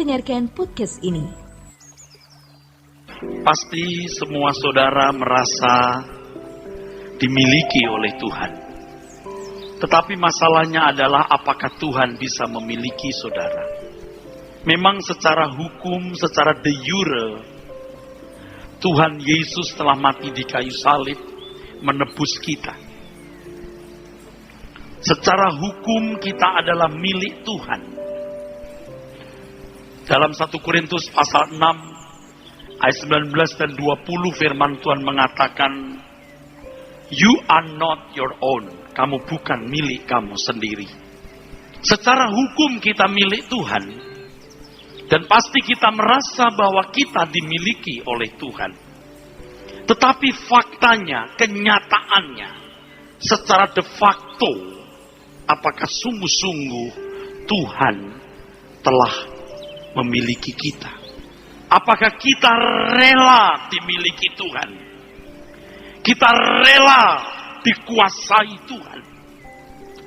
mendengarkan podcast ini. Pasti semua saudara merasa dimiliki oleh Tuhan. Tetapi masalahnya adalah apakah Tuhan bisa memiliki saudara? Memang secara hukum, secara de jure, Tuhan Yesus telah mati di kayu salib menebus kita. Secara hukum kita adalah milik Tuhan. Dalam 1 Korintus pasal 6 ayat 19 dan 20 firman Tuhan mengatakan, "You are not your own." Kamu bukan milik kamu sendiri. Secara hukum kita milik Tuhan. Dan pasti kita merasa bahwa kita dimiliki oleh Tuhan. Tetapi faktanya, kenyataannya, secara de facto, apakah sungguh-sungguh Tuhan telah memiliki kita? Apakah kita rela dimiliki Tuhan? Kita rela dikuasai Tuhan?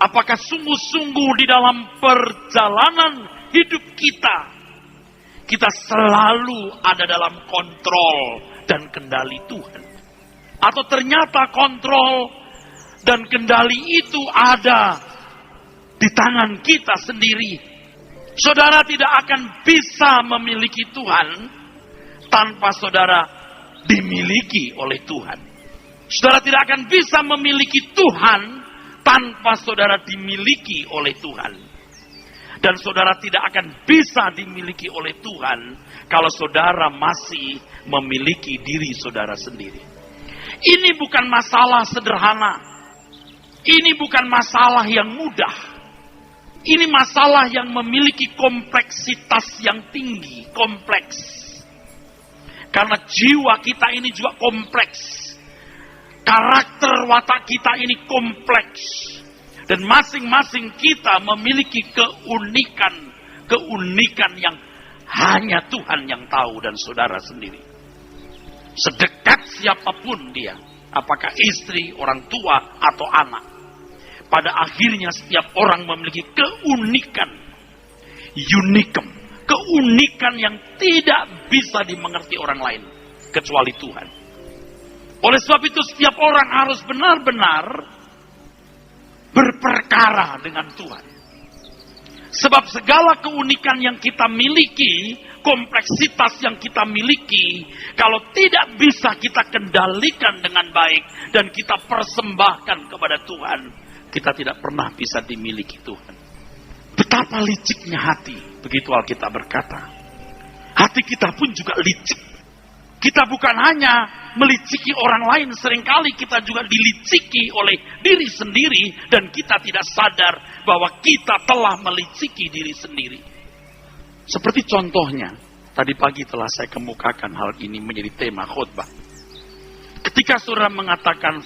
Apakah sungguh-sungguh di dalam perjalanan hidup kita selalu ada dalam kontrol dan kendali Tuhan? Atau ternyata kontrol dan kendali itu ada di tangan kita sendiri? Saudara tidak akan bisa memiliki Tuhan tanpa saudara dimiliki oleh Tuhan. Saudara tidak akan bisa memiliki Tuhan tanpa saudara dimiliki oleh Tuhan. Dan saudara tidak akan bisa dimiliki oleh Tuhan kalau saudara masih memiliki diri saudara sendiri. Ini bukan masalah sederhana. Ini bukan masalah yang mudah. Ini masalah yang memiliki kompleksitas yang tinggi, kompleks. Karena jiwa kita ini juga kompleks. Karakter watak kita ini kompleks. Dan masing-masing kita memiliki keunikan yang hanya Tuhan yang tahu dan saudara sendiri. Sedekat siapapun dia, apakah istri, orang tua, atau anak. Pada akhirnya setiap orang memiliki keunikan yang tidak bisa dimengerti orang lain kecuali Tuhan. Oleh sebab itu setiap orang harus benar-benar berperkara dengan Tuhan. Sebab segala keunikan yang kita miliki, kompleksitas yang kita miliki, kalau tidak bisa kita kendalikan dengan baik dan kita persembahkan kepada Tuhan, kita tidak pernah bisa dimiliki Tuhan. Betapa liciknya hati, begitu Alkitab berkata. Hati kita pun juga licik. Kita bukan hanya meliciki orang lain, seringkali kita juga diliciki oleh diri sendiri dan kita tidak sadar bahwa kita telah meliciki diri sendiri. Seperti contohnya, tadi pagi telah saya kemukakan hal ini menjadi tema khotbah. Ketika saudara mengatakan,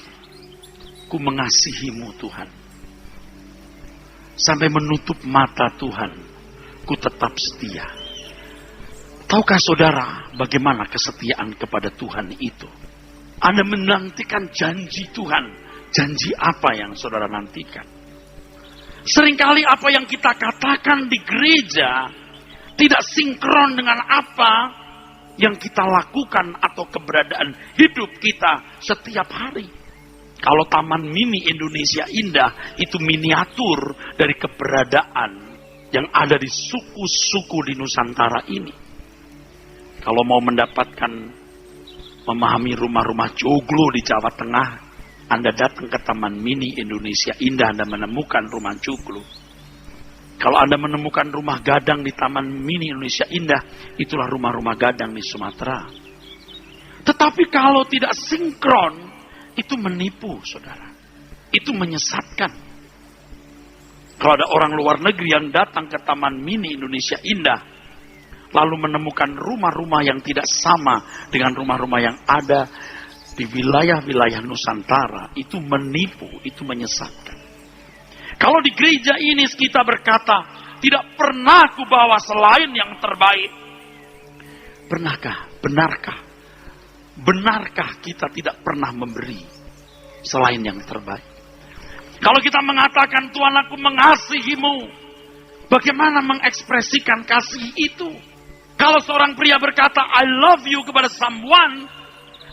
"Ku mengasihimu Tuhan. Sampai menutup mata Tuhan, ku tetap setia." Tahukah saudara bagaimana kesetiaan kepada Tuhan itu? Anda menantikan janji Tuhan. Janji apa yang saudara nantikan? Seringkali apa yang kita katakan di gereja tidak sinkron dengan apa yang kita lakukan atau keberadaan hidup kita setiap hari. Kalau Taman Mini Indonesia Indah itu miniatur dari keberadaan yang ada di suku-suku di Nusantara ini. Kalau mau memahami rumah-rumah joglo di Jawa Tengah, Anda datang ke Taman Mini Indonesia Indah, Anda menemukan rumah joglo. Kalau Anda menemukan rumah gadang di Taman Mini Indonesia Indah, itulah rumah-rumah gadang di Sumatera. Tetapi kalau tidak sinkron, itu menipu, saudara. Itu menyesatkan. Kalau ada orang luar negeri yang datang ke Taman Mini Indonesia Indah, lalu menemukan rumah-rumah yang tidak sama dengan rumah-rumah yang ada di wilayah-wilayah Nusantara, itu menipu, itu menyesatkan. Kalau di gereja ini kita berkata, tidak pernah ku bawa selain yang terbaik. Benarkah kita tidak pernah memberi selain yang terbaik? Kalau kita mengatakan, Tuhan aku mengasihimu, bagaimana mengekspresikan kasih itu? Kalau seorang pria berkata, I love you kepada someone,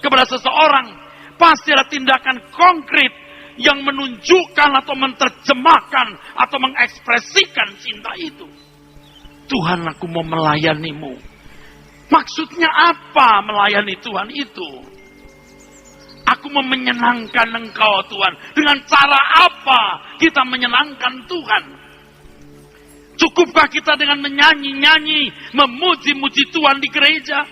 kepada seseorang, pasti ada tindakan konkret yang menunjukkan atau menerjemahkan atau mengekspresikan cinta itu. Tuhan, aku mau melayanimu. Maksudnya apa melayani Tuhan itu? Aku mau menyenangkan Engkau Tuhan. Dengan cara apa kita menyenangkan Tuhan? Cukupkah kita dengan menyanyi-nyanyi, memuji-muji Tuhan di gereja?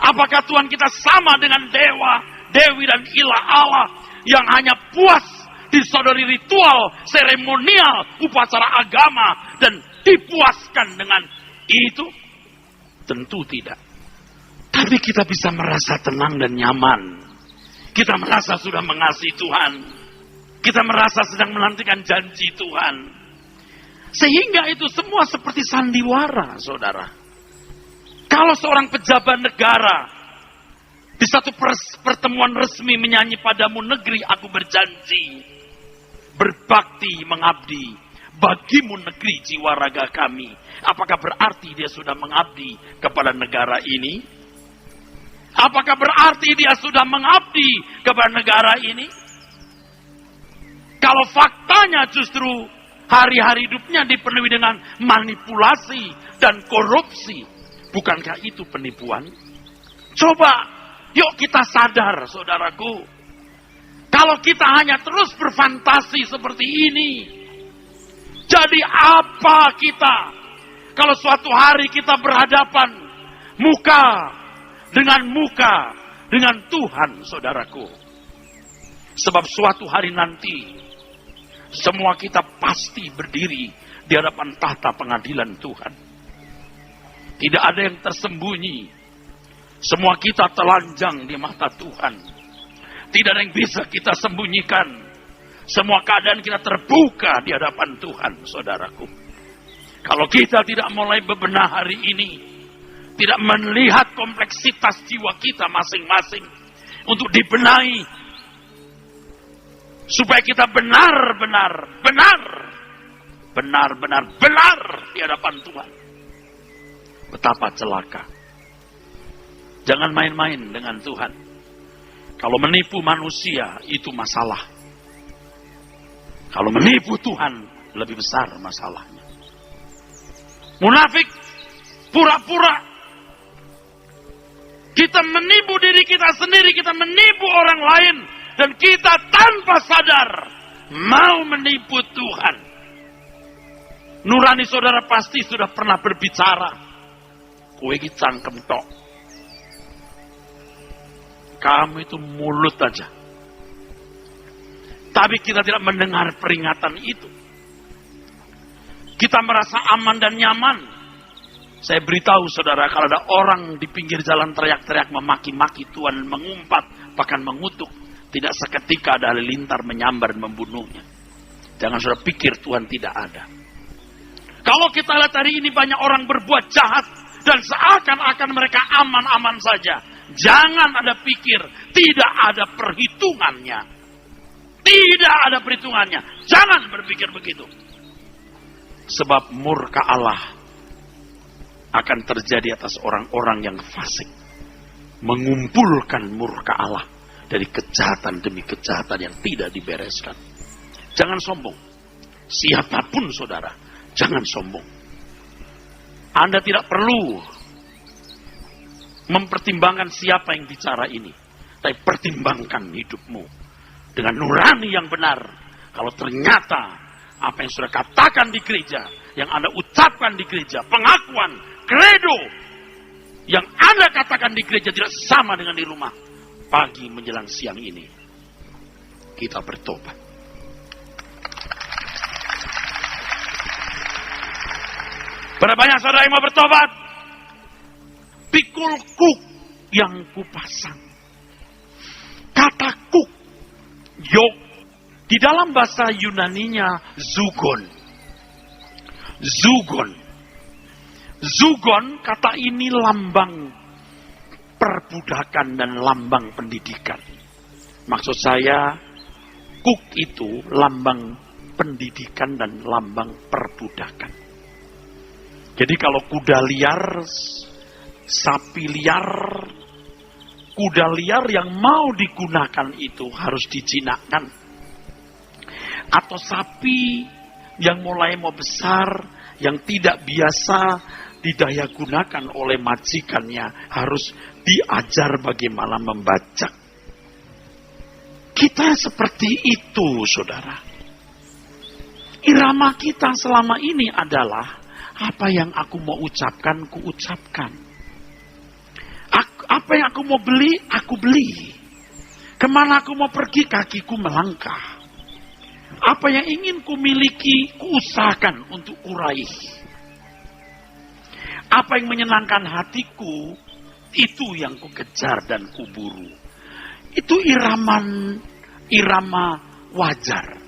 Apakah Tuhan kita sama dengan dewa, dewi dan ilah Allah yang hanya puas disodori ritual, seremonial, upacara agama dan dipuaskan dengan itu? Tentu tidak. Tapi kita bisa merasa tenang dan nyaman. Kita merasa sudah mengasihi Tuhan. Kita merasa sedang menantikan janji Tuhan. Sehingga itu semua seperti sandiwara, saudara. Kalau seorang pejabat negara di satu pertemuan resmi menyanyi padamu negeri, aku berjanji berbakti mengabdi bagimu negeri jiwa raga kami. Apakah berarti dia sudah mengabdi kepada negara ini? Apakah berarti dia sudah mengabdi kepada negara ini? Kalau faktanya justru hari-hari hidupnya dipenuhi dengan manipulasi dan korupsi, bukankah itu penipuan? Coba, yuk kita sadar, saudaraku. Kalau kita hanya terus berfantasi seperti ini, jadi apa kita kalau suatu hari kita berhadapan muka dengan Tuhan, saudaraku? Sebab suatu hari nanti semua kita pasti berdiri di hadapan tahta pengadilan Tuhan. Tidak ada yang tersembunyi. Semua kita telanjang di mata Tuhan. Tidak ada yang bisa kita sembunyikan. Semua keadaan kita terbuka di hadapan Tuhan, saudaraku. Kalau kita tidak mulai bebenah hari ini, tidak melihat kompleksitas jiwa kita masing-masing untuk dibenahi, supaya kita benar-benar di hadapan Tuhan. Betapa celaka. Jangan main-main dengan Tuhan. Kalau menipu manusia itu masalah. Kalau menipu Tuhan lebih besar masalahnya. Munafik, pura-pura. Kita menipu diri kita sendiri, kita menipu orang lain. Dan kita tanpa sadar mau menipu Tuhan. Nurani saudara pasti sudah pernah berbicara. Kowe iki cangkem tok. Kamu itu mulut aja. Tapi kita tidak mendengar peringatan itu. Kita merasa aman dan nyaman. Saya beritahu saudara, kalau ada orang di pinggir jalan teriak-teriak memaki-maki Tuhan, mengumpat, bahkan mengutuk, tidak seketika ada halilintar menyambar dan membunuhnya. Jangan saudara pikir Tuhan tidak ada. Kalau kita lihat hari ini banyak orang berbuat jahat dan seakan-akan mereka aman-aman saja. Jangan ada pikir, tidak ada perhitungannya. Tidak ada perhitungannya. Jangan berpikir begitu. Sebab murka Allah akan terjadi atas orang-orang yang fasik. Mengumpulkan murka Allah dari kejahatan demi kejahatan yang tidak dibereskan. Jangan sombong. Siapapun saudara, jangan sombong. Anda tidak perlu mempertimbangkan siapa yang bicara ini. Tapi pertimbangkan hidupmu dengan nurani yang benar. Kalau ternyata apa yang sudah katakan di gereja, yang Anda ucapkan di gereja, pengakuan, kredo, yang Anda katakan di gereja tidak sama dengan di rumah. Pagi menjelang siang ini, kita bertobat. Berapa banyak saudara yang mau bertobat? Pikul kuk yang kupasang. Kata kuk, yok, di dalam bahasa Yunaninya zugon. Zugon. Zugon, kata ini lambang perbudakan dan lambang pendidikan. Maksud saya, kuk itu lambang pendidikan dan lambang perbudakan. Jadi kalau kuda liar sapi liar, kuda liar yang mau digunakan itu harus dijinakkan. Atau sapi yang mulai mau besar, yang tidak biasa didaya gunakan oleh majikannya, harus diajar bagaimana membajak. Kita seperti itu, saudara. Irama kita selama ini adalah apa yang aku mau ucapkan, ku ucapkan. Apa yang aku mau beli, aku beli. Kemana aku mau pergi, kakiku melangkah. Apa yang ingin ku miliki, ku usahakan untuk kuraih. Apa yang menyenangkan hatiku, itu yang ku kejar dan ku buru. Itu irama wajar.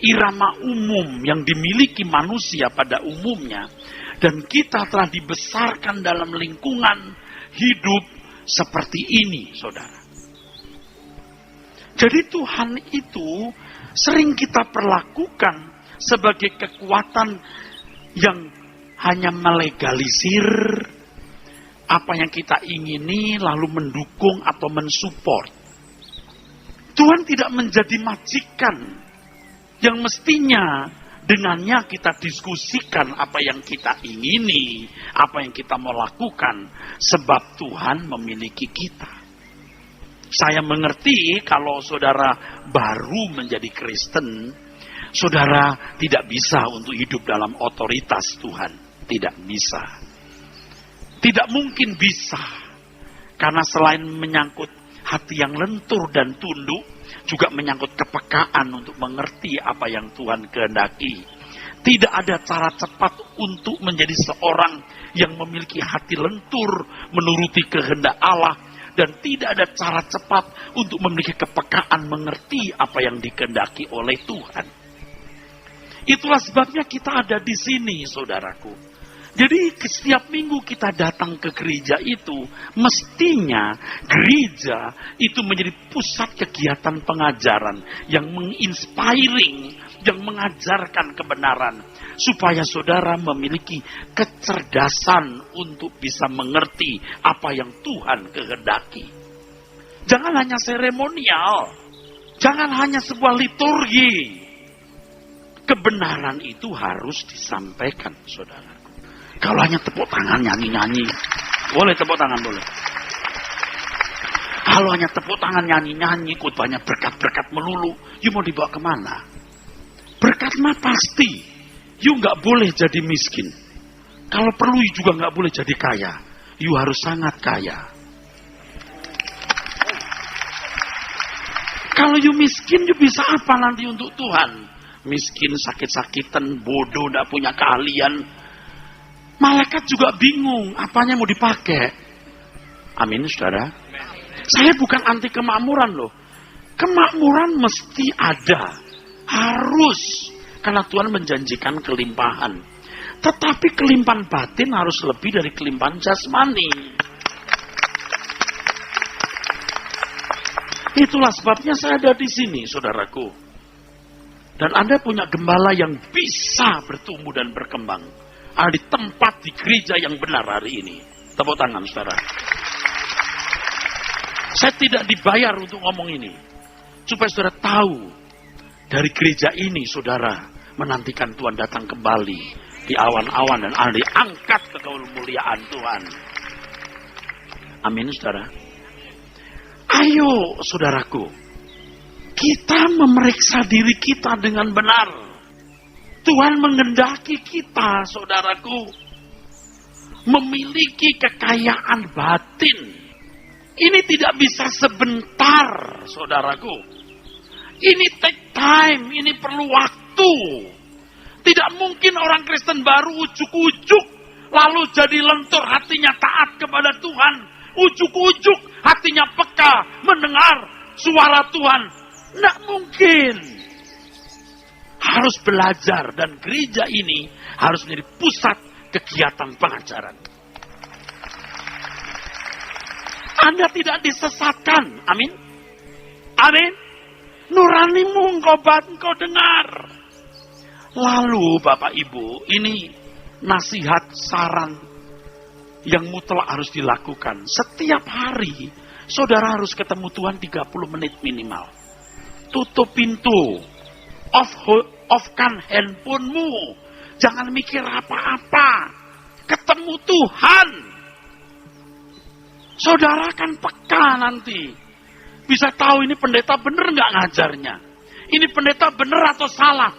Irama umum yang dimiliki manusia pada umumnya. Dan kita telah dibesarkan dalam lingkungan hidup seperti ini, saudara. Jadi Tuhan itu sering kita perlakukan sebagai kekuatan yang hanya melegalisir apa yang kita ingini, lalu mendukung atau mensupport. Tuhan tidak menjadi majikan yang mestinya dengannya kita diskusikan apa yang kita ingini, apa yang kita mau lakukan, sebab Tuhan memiliki kita. Saya mengerti kalau saudara baru menjadi Kristen, saudara tidak bisa untuk hidup dalam otoritas Tuhan. Tidak bisa. Tidak mungkin bisa. Karena selain menyangkut hati yang lentur dan tunduk, juga menyangkut kepekaan untuk mengerti apa yang Tuhan kehendaki. Tidak ada cara cepat untuk menjadi seorang yang memiliki hati lentur, menuruti kehendak Allah. Dan tidak ada cara cepat untuk memiliki kepekaan mengerti apa yang dikehendaki oleh Tuhan. Itulah sebabnya kita ada di sini, saudaraku. Jadi setiap minggu kita datang ke gereja itu, mestinya gereja itu menjadi pusat kegiatan pengajaran yang menginspiring, yang mengajarkan kebenaran. Supaya saudara memiliki kecerdasan untuk bisa mengerti apa yang Tuhan kehendaki. Jangan hanya seremonial, jangan hanya sebuah liturgi. Kebenaran itu harus disampaikan, saudara. Kalau hanya tepuk tangan, nyanyi-nyanyi. Boleh tepuk tangan, boleh. Kalau hanya tepuk tangan, nyanyi-nyanyi, khotbahnya berkat-berkat melulu, you mau dibawa kemana? Berkat mah pasti. You nggak boleh jadi miskin. Kalau perlu you juga nggak boleh jadi kaya. You harus sangat kaya. Kalau you miskin, you bisa apa nanti untuk Tuhan? Miskin, sakit-sakitan, bodoh, nggak punya keahlian. Malaikat juga bingung, apanya mau dipakai. Amin, saudara. Saya bukan anti kemakmuran loh. Kemakmuran mesti ada. Harus. Karena Tuhan menjanjikan kelimpahan. Tetapi kelimpahan batin harus lebih dari kelimpahan jasmani. Itulah sebabnya saya ada di sini, saudaraku. Dan Anda punya gembala yang bisa bertumbuh dan berkembang. Ada di tempat di gereja yang benar hari ini. Tepuk tangan, saudara. Saya tidak dibayar untuk ngomong ini. Supaya saudara tahu. Dari gereja ini, saudara menantikan Tuhan datang kembali. Di awan-awan dan Anda diangkat ke kemuliaan Tuhan. Amin, saudara. Ayo, saudaraku. Kita memeriksa diri kita dengan benar. Tuhan menghendaki kita, saudaraku, memiliki kekayaan batin. Ini tidak bisa sebentar, saudaraku. Ini take time, ini perlu waktu. Tidak mungkin orang Kristen baru ujuk-ujuk, lalu jadi lentur hatinya taat kepada Tuhan. Ujuk-ujuk hatinya peka, mendengar suara Tuhan. Tidak mungkin. Harus belajar dan gereja ini harus menjadi pusat kegiatan pengajaran. Anda tidak disesatkan. Amin. Amin. Nuranimu engkau dengar. Lalu Bapak Ibu, ini nasihat saran yang mutlak harus dilakukan. Setiap hari, saudara harus ketemu Tuhan 30 menit minimal. Tutup pintu. Off-kan handphonemu. Jangan mikir apa-apa. Ketemu Tuhan. Saudara kan peka nanti. Bisa tahu ini pendeta benar nggak ngajarnya. Ini pendeta benar atau salah.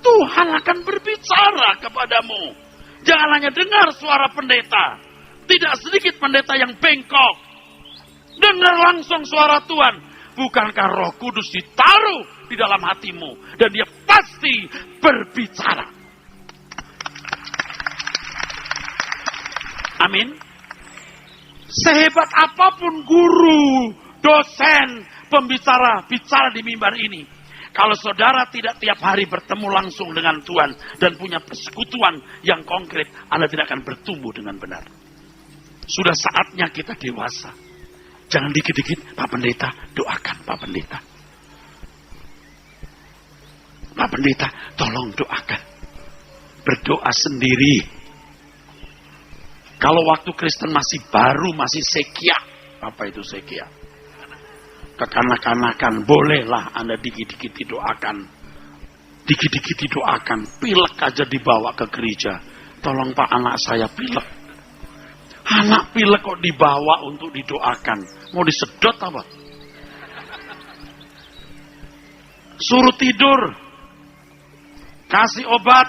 Tuhan akan berbicara kepadamu. Jangan hanya dengar suara pendeta. Tidak sedikit pendeta yang bengkok. Dengar langsung suara Tuhan. Bukankah Roh Kudus ditaruh di dalam hatimu. Dan dia pasti berbicara. Amin. Sehebat apapun guru, dosen, pembicara, bicara di mimbar ini. Kalau saudara tidak tiap hari bertemu langsung dengan Tuhan. Dan punya persekutuan yang konkret. Anda tidak akan bertumbuh dengan benar. Sudah saatnya kita dewasa. Jangan dikit-dikit, Pak Pendeta, doakan Pak Pendeta. Pak Pendeta, tolong doakan. Berdoa sendiri. Kalau waktu Kristen masih baru, masih sekia. Apa itu sekia? Kekanak-kanakan, bolehlah Anda dikit-dikit didoakan. Dikit-dikit didoakan. Pilek aja dibawa ke gereja. Tolong Pak, anak saya pilek. Anak pilek kok dibawa untuk didoakan. Mau disedot apa? Suruh tidur. Kasih obat.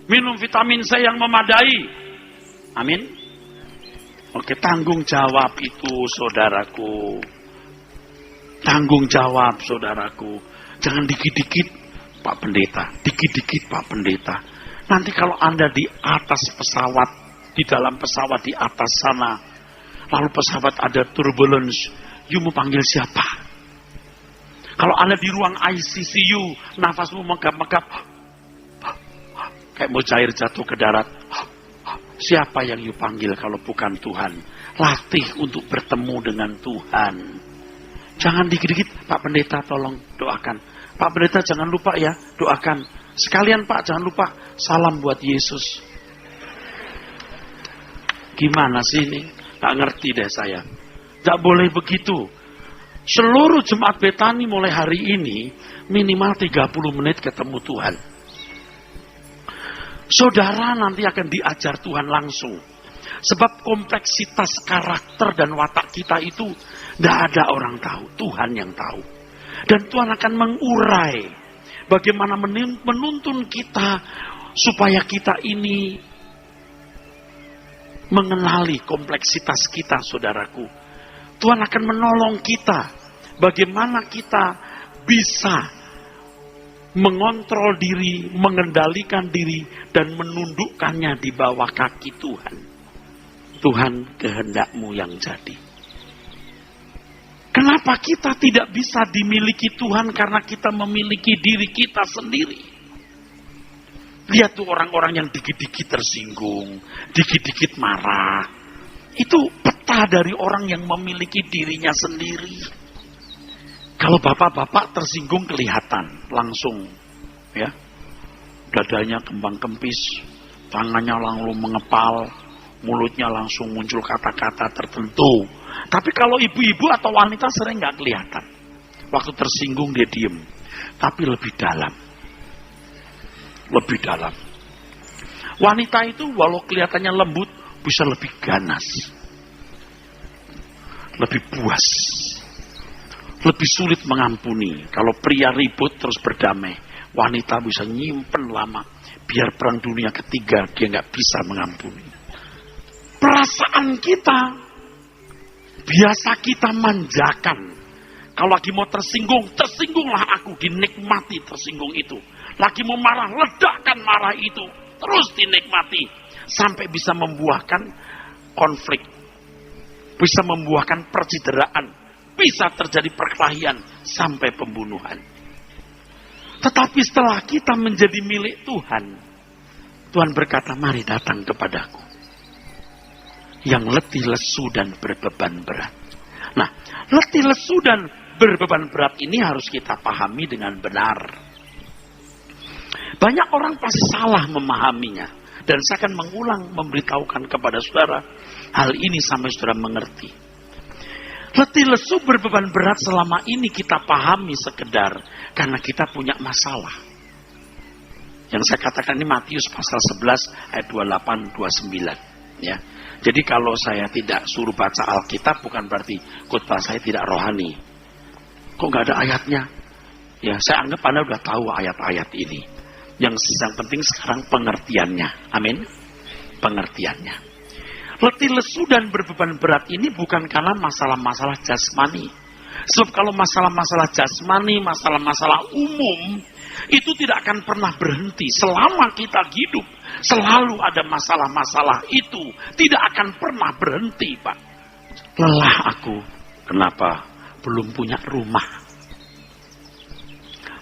Minum vitamin C yang memadai. Amin. Oke, tanggung jawab itu saudaraku. Tanggung jawab saudaraku. Jangan dikit-dikit Pak Pendeta. Dikit-dikit Pak Pendeta. Nanti kalau Anda di atas pesawat. Di dalam pesawat di atas sana. Lalu pesawat ada turbulence. You mau panggil siapa? Kalau Anda di ruang ICU. Nafasmu megap-megap. Kayak mau cair jatuh ke darat. Siapa yang you panggil kalau bukan Tuhan? Latih untuk bertemu dengan Tuhan. Jangan dikit-dikit. Pak Pendeta tolong doakan. Pak Pendeta jangan lupa ya. Doakan. Sekalian Pak jangan lupa. Salam buat Yesus. Gimana sih ini? Gak ngerti deh saya. Gak boleh begitu. Seluruh jemaat Betani mulai hari ini minimal 30 menit ketemu Tuhan. Saudara nanti akan diajar Tuhan langsung. Sebab kompleksitas karakter dan watak kita itu gak ada orang tahu. Tuhan yang tahu. Dan Tuhan akan mengurai bagaimana menuntun kita supaya kita ini mengenali kompleksitas kita, saudaraku. Tuhan akan menolong kita. Bagaimana kita bisa mengontrol diri, mengendalikan diri, dan menundukkannya di bawah kaki Tuhan. Tuhan, kehendak-Mu yang jadi. Kenapa kita tidak bisa dimiliki Tuhan? Karena kita memiliki diri kita sendiri. Lihat tuh orang-orang yang dikit-dikit tersinggung, dikit-dikit marah. Itu peta dari orang yang memiliki dirinya sendiri. Kalau bapak-bapak tersinggung kelihatan langsung, ya, dadanya kembang kempis, tangannya langsung mengepal, mulutnya langsung muncul kata-kata tertentu. Tapi kalau ibu-ibu atau wanita sering nggak kelihatan. Waktu tersinggung dia diem, tapi lebih dalam. Lebih dalam. Wanita itu walau kelihatannya lembut, bisa lebih ganas. Lebih puas. Lebih sulit mengampuni. Kalau pria ribut terus berdamai. Wanita bisa nyimpen lama. Biar perang dunia ketiga dia nggak bisa mengampuni. Perasaan kita. Biasa kita manjakan. Kalau lagi mau tersinggung, tersinggunglah aku. Dinikmati tersinggung itu. Lagi mau marah, ledakkan marah itu. Terus dinikmati. Sampai bisa membuahkan konflik. Bisa membuahkan percideraan. Bisa terjadi perkelahian. Sampai pembunuhan. Tetapi setelah kita menjadi milik Tuhan. Tuhan berkata, mari datang kepadaku. Yang letih lesu dan berbeban berat. Nah, letih lesu dan berbeban berat ini harus kita pahami dengan benar. Banyak orang pasti salah memahaminya. Dan saya akan mengulang memberitahukan kepada saudara hal ini sampai saudara mengerti. Letih lesu berbeban berat selama ini kita pahami sekedar karena kita punya masalah. Yang saya katakan ini Matius pasal 11 ayat 28 29 ya. Jadi kalau saya tidak suruh baca Alkitab bukan berarti khotbah saya tidak rohani. Kok nggak ada ayatnya? Ya, saya anggap Anda udah tahu ayat-ayat ini. Yang penting sekarang pengertiannya. Amin. Pengertiannya. Letih lesu dan berbeban berat ini bukan karena masalah-masalah jasmani. Sebab kalau masalah-masalah jasmani, masalah-masalah umum, itu tidak akan pernah berhenti. Selama kita hidup, selalu ada masalah-masalah itu. Tidak akan pernah berhenti, Pak. Lelah aku. Kenapa? Belum punya rumah.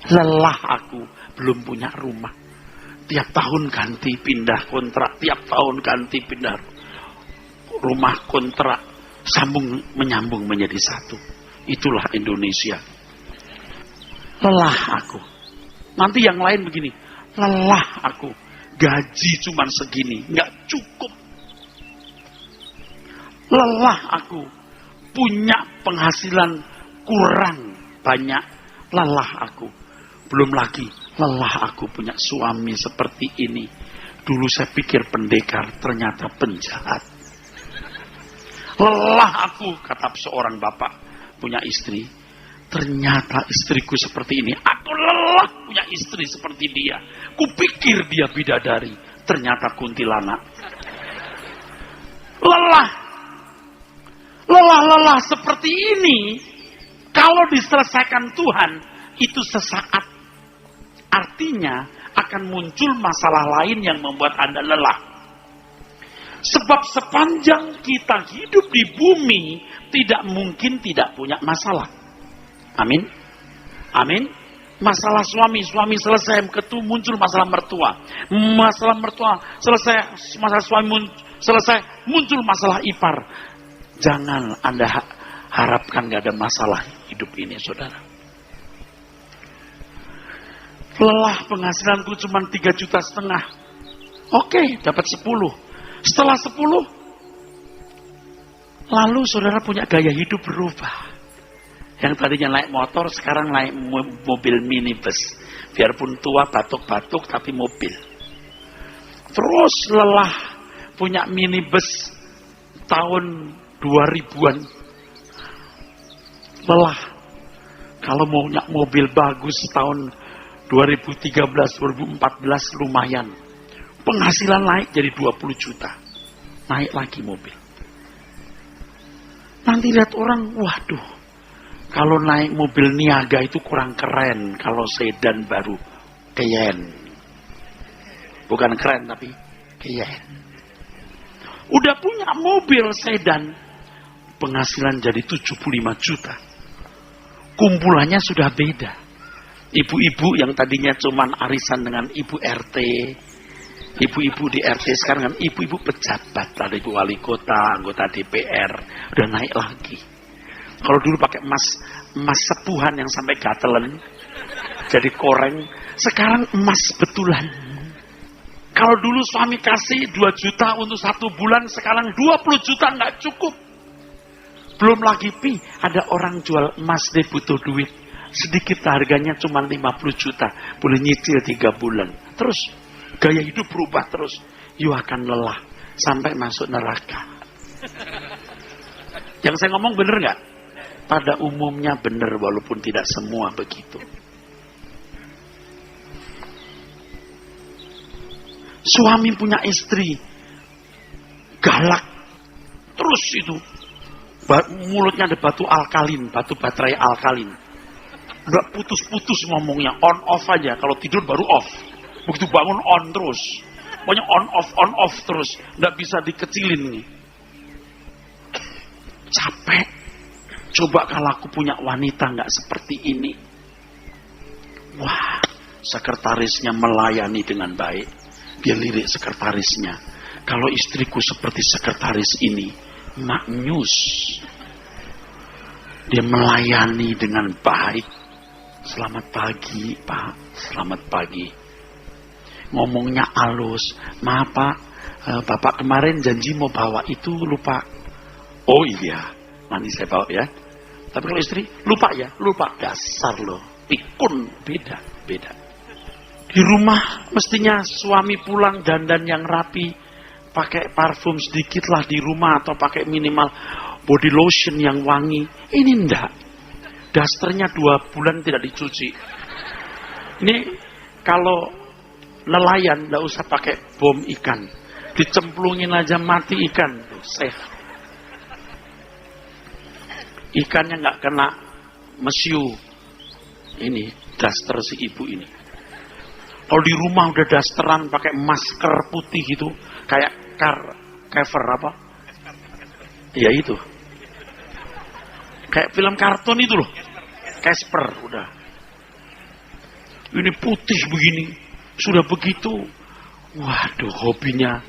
Lelah aku. Belum punya rumah. Tiap tahun ganti pindah kontrak. Tiap tahun ganti pindah rumah kontrak. Sambung menyambung menjadi satu. Itulah Indonesia. Lelah aku. Nanti yang lain begini. Lelah aku. Gaji cuma segini. Nggak cukup. Lelah aku. Punya penghasilan kurang banyak. Lelah aku. Belum lagi. Lelah aku punya suami seperti ini. Dulu saya pikir pendekar, ternyata penjahat. Lelah aku, kata seorang bapak punya istri. Ternyata istriku seperti ini. Aku lelah punya istri seperti dia. Kupikir dia bidadari. Ternyata kuntilanak. Lelah. Lelah-lelah seperti ini. Kalau diselesaikan Tuhan, itu sesaat. Artinya akan muncul masalah lain yang membuat Anda lelah. Sebab sepanjang kita hidup di bumi, tidak mungkin tidak punya masalah. Amin. Amin. Masalah suami selesai, muncul masalah mertua. Masalah mertua selesai, masalah suami selesai, muncul masalah ipar. Jangan Anda harapkan gak ada masalah hidup ini, saudara. Lelah penghasilanku cuma 3,5 juta. Oke, dapat 10. Setelah 10, lalu saudara punya gaya hidup berubah. Yang tadinya naik motor, sekarang naik mobil minibus. Biarpun tua, batuk-batuk, tapi mobil. Terus lelah punya minibus tahun 2000-an. Lelah. Kalau mau punya mobil bagus tahun 2013-2014 lumayan. Penghasilan naik jadi 20 juta. Naik lagi mobil. Nanti lihat orang, waduh. Kalau naik mobil niaga itu kurang keren. Kalau sedan baru, keyen. Bukan keren tapi keyen. Udah punya mobil sedan. Penghasilan jadi 75 juta. Kumpulannya sudah beda. Ibu-ibu yang tadinya cuman arisan dengan ibu RT, ibu-ibu di RT sekarang kan ibu-ibu pejabat, ada ibu wali kota, anggota DPR, udah naik lagi. Kalau dulu pakai emas sepuhan yang sampai gatelen, jadi koreng, sekarang emas betulan. Kalau dulu suami kasih 2 juta untuk 1 bulan, sekarang 20 juta nggak cukup. Belum lagi ada orang jual emas dia butuh duit. Sedikit harganya cuma 50 juta. Boleh nyicil 3 bulan. Terus gaya hidup berubah terus. You akan lelah. Sampai masuk neraka. Yang saya ngomong benar nggak? Pada umumnya benar walaupun tidak semua begitu. Suami punya istri. Galak. Terus itu. Mulutnya ada batu alkalin. Batu baterai alkalin. Nggak putus-putus ngomongnya, on off aja. Kalau tidur baru off. Begitu bangun on terus. Pokoknya on off terus. Nggak bisa dikecilin nih. Capek. Coba kalau aku punya wanita nggak seperti ini. Wah, sekretarisnya melayani dengan baik. Dia lirik sekretarisnya. Kalau istriku seperti sekretaris ini, maknyus. Dia melayani dengan baik. Selamat pagi, Pak. Selamat pagi. ngomongnya halus. Maaf Pak, Bapak kemarin janji mau bawa itu lupa. Oh iya, nanti saya bawa ya. Tapi kalau istri, lupa ya, lupa. Dasar loh, pikun, beda. Di rumah mestinya suami pulang dandan yang rapi, pakai parfum sedikit lah di rumah, atau pakai minimal body lotion yang wangi. Ini enggak. Dasternya 2 bulan tidak dicuci. Ini kalau nelayan enggak usah pakai bom ikan. Dicemplungin aja mati ikan. Sehat. Ikannya nggak kena mesiu. Ini daster si ibu ini. Kalau di rumah udah dasteran pakai masker putih gitu, kayak cover apa? Ya itu. Kayak film kartun itu loh. Casper udah. Ini putih begini. Sudah begitu. Waduh, hobinya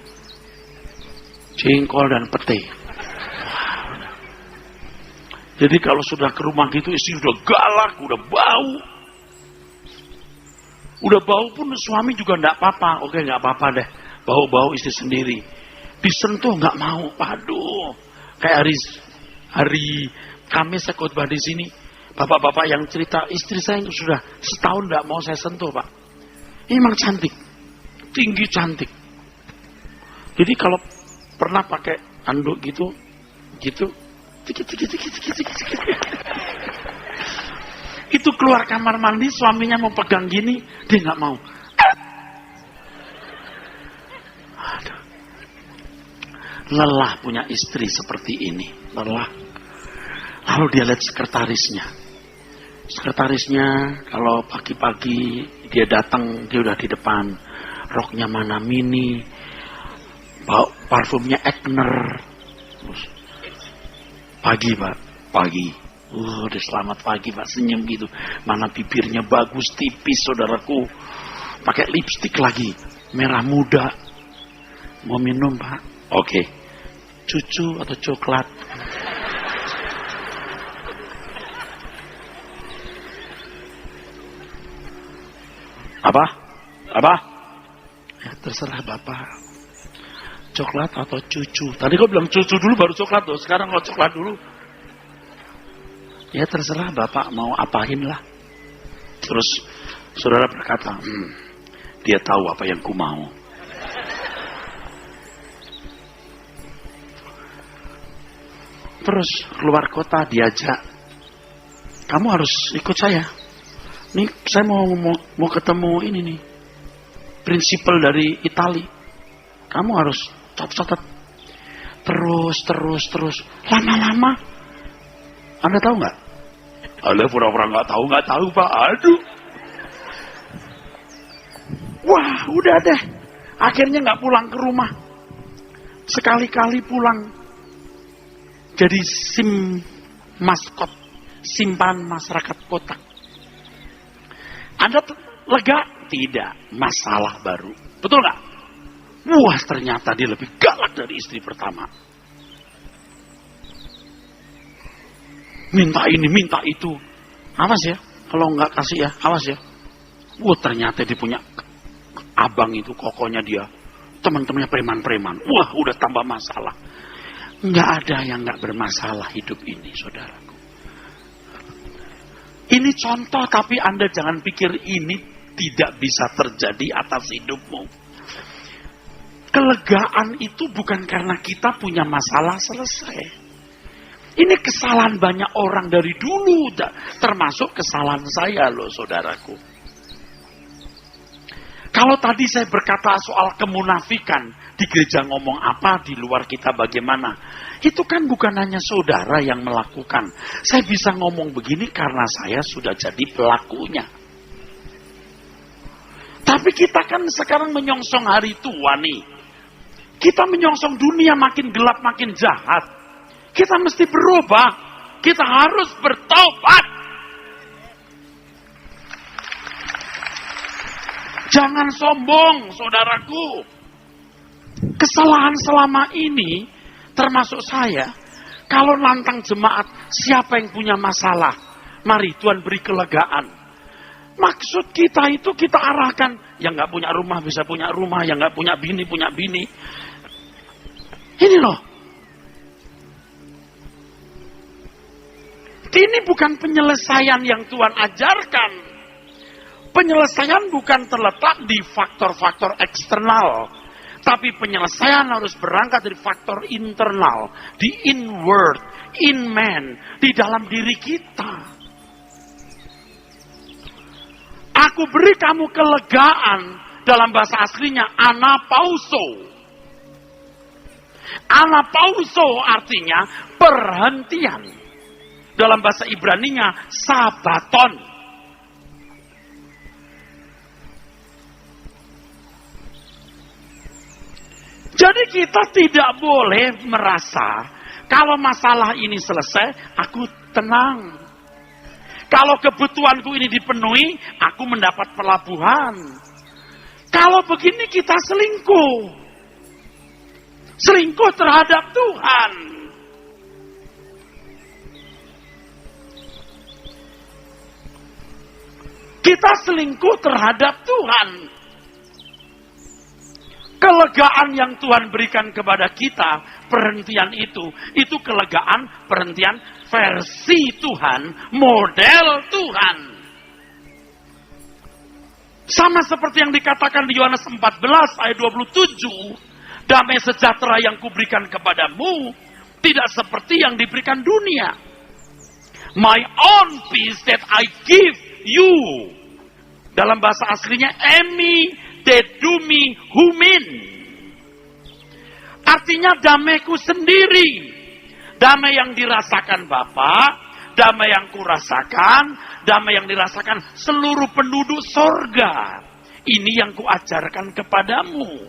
jengkol dan pete. Jadi kalau sudah ke rumah gitu, istri udah galak, udah bau. Udah bau pun suami juga enggak apa-apa. Oke, enggak apa-apa deh. Bau-bau istri sendiri. Disentuh enggak mau. Aduh. Kayak hari Kamis saya khotbah di sini. Bapak-bapak yang cerita, istri saya yang sudah setahun enggak mau saya sentuh, Pak. Ini memang cantik. Tinggi cantik. Jadi kalau pernah pakai anduk gitu. Itu keluar kamar mandi, suaminya mau pegang gini, dia nggak mau. Aduh. Lelah punya istri seperti ini, lelah. Lalu dia lihat sekretarisnya. Sekretarisnya kalau pagi-pagi dia datang, dia udah di depan, roknya mana mini, bau parfumnya Egner. Pagi Pak, pagi. Udah selamat pagi Pak, senyum gitu. Mana bibirnya bagus, tipis saudaraku. Pakai lipstik lagi, merah muda. Mau minum Pak? Oke. Cucu atau coklat? Apa? Ya, terserah Bapak. Coklat atau cucu. Tadi kau bilang cucu dulu baru coklat loh. Sekarang kalau coklat dulu. Ya terserah Bapak mau apain lah. Terus saudara berkata, dia tahu apa yang ku mau. Terus keluar kota diajak. Kamu harus ikut saya. Nih saya mau ketemu ini nih. Prinsipal dari Itali. Kamu harus catat. Terus. Lama-lama. Anda tahu nggak? Anda pura-pura nggak tahu Pak. Aduh. Wah, udah deh. Akhirnya nggak pulang ke rumah. Sekali-kali pulang. Jadi maskot. Simpan masyarakat kota. Anda lega? Tidak. Masalah baru. Betul nggak? Wah, ternyata dia lebih galak dari istri pertama. Minta ini, minta itu. Awas ya, kalau nggak kasih ya, awas ya. Wah, ternyata dia punya abang itu, kokonya dia. Teman-temannya preman-preman. Wah, udah tambah masalah. Nggak ada yang nggak bermasalah hidup ini, saudaraku. Ini contoh, tapi Anda jangan pikir ini tidak bisa terjadi atas hidupmu. Kelegaan itu bukan karena kita punya masalah selesai. Ini kesalahan banyak orang dari dulu, termasuk kesalahan saya loh saudaraku. Kalau tadi saya berkata soal kemunafikan, di gereja ngomong apa, di luar kita bagaimana. Itu kan bukan hanya saudara yang melakukan. Saya bisa ngomong begini karena saya sudah jadi pelakunya. Tapi kita kan sekarang menyongsong hari tua nih. Kita menyongsong dunia makin gelap, makin jahat. Kita mesti berubah. Kita harus bertobat. Jangan sombong, saudaraku. Kesalahan selama ini, termasuk saya, kalau nantang jemaat, siapa yang punya masalah? Mari Tuhan beri kelegaan. Maksud kita itu kita arahkan. Yang nggak punya rumah bisa punya rumah. Yang nggak punya bini, punya bini. Ini loh. Ini bukan penyelesaian yang Tuhan ajarkan. Penyelesaian bukan terletak di faktor-faktor eksternal. Tapi penyelesaian harus berangkat dari faktor internal. Di inward, in man. Di dalam diri kita. Aku beri kamu kelegaan, dalam bahasa aslinya anapauso. Anapauso artinya perhentian. Dalam bahasa Ibraninya sabaton. Jadi kita tidak boleh merasa kalau masalah ini selesai, aku tenang. Kalau kebutuhanku ini dipenuhi, aku mendapat pelabuhan. Kalau begini kita selingkuh. Selingkuh terhadap Tuhan. Kita selingkuh terhadap Tuhan. Kelegaan yang Tuhan berikan kepada kita, perhentian itu kelegaan, perhentian versi Tuhan, model Tuhan. Sama seperti yang dikatakan di Yohanes 14 ayat 27, damai sejahtera yang kuberikan kepadamu, tidak seperti yang diberikan dunia. My own peace that I give you. Dalam bahasa aslinya, emi dedumi humin. Artinya damaiku sendiri. Damai yang dirasakan Bapa, damai yang kurasakan, damai yang dirasakan seluruh penduduk sorga. Ini yang kuajarkan kepadamu.